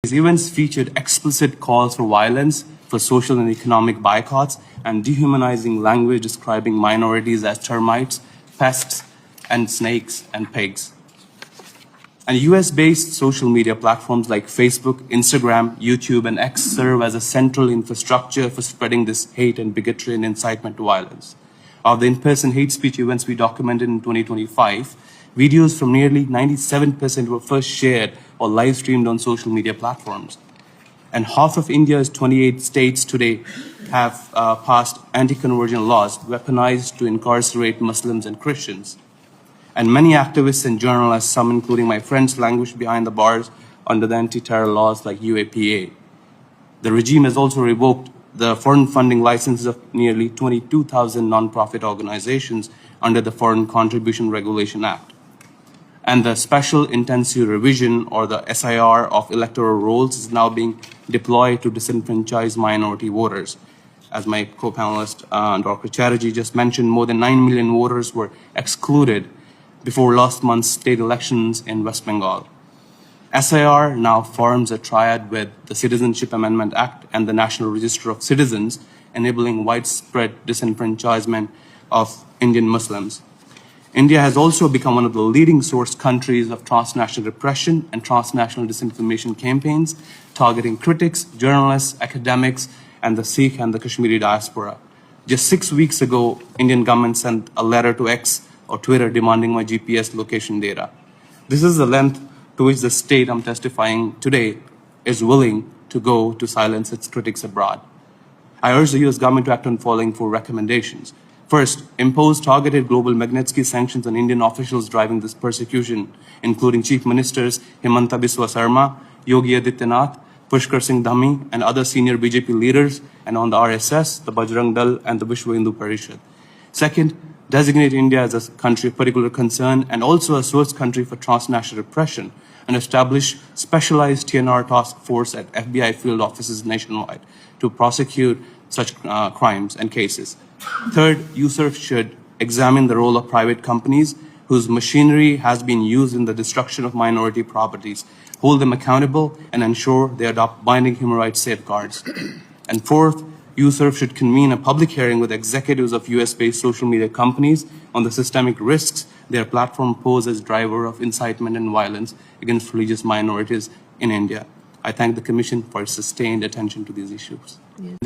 These events featured explicit calls for violence, for social and economic boycotts, and dehumanizing language describing minorities as termites, pests, and snakes and pigs. And US-based social media platforms like Facebook, Instagram, YouTube, and X serve as a central infrastructure for spreading this hate and bigotry and incitement to violence. Of the in-person hate speech events we documented in 2025, videos from nearly 97% were first shared or live streamed on social media platforms. And half of India's 28 states today have passed anti-conversion laws weaponized to incarcerate Muslims and Christians. And many activists and journalists, some including my friends, languish behind the bars under the anti-terror laws like UAPA. The regime has also revoked the foreign funding licenses of nearly 22,000 nonprofit organizations under the Foreign Contribution Regulation Act. And the Special Intensive Revision, or the SIR, of electoral rolls is now being deployed to disenfranchise minority voters. As my co-panelist, Dr. Chatterjee, just mentioned, more than 9 million voters were excluded before last month's state elections in West Bengal. SIR now forms a triad with the Citizenship Amendment Act and the National Register of Citizens, enabling widespread disenfranchisement of Indian Muslims. India has also become one of the leading source countries of transnational repression and transnational disinformation campaigns targeting critics, journalists, academics, and the Sikh and the Kashmiri diaspora. Just 6 weeks ago, Indian government sent a letter to X or Twitter demanding my GPS location data. This is the length to which the state I'm testifying today is willing to go to silence its critics abroad. I urge the US government to act on following 4 recommendations. First, impose targeted global Magnitsky sanctions on Indian officials driving this persecution, including Chief Ministers Hemant Vishwashrma, Yogi Adityanath, Pushkar Singh Dhami, and other senior BJP leaders, and on the RSS, the Bajrang Dal, and the Vishwa Hindu Parishad. Second, designate India as a country of particular concern and also a source country for transnational repression, and establish specialized TNR task force at FBI field offices nationwide to prosecute such crimes and cases. Third, USERF should examine the role of private companies whose machinery has been used in the destruction of minority properties, hold them accountable, and ensure they adopt binding human rights safeguards. And fourth, USERF should convene a public hearing with executives of US-based social media companies on the systemic risks their platform pose as driver of incitement and violence against religious minorities in India. I thank the Commission for its sustained attention to these issues. Yes.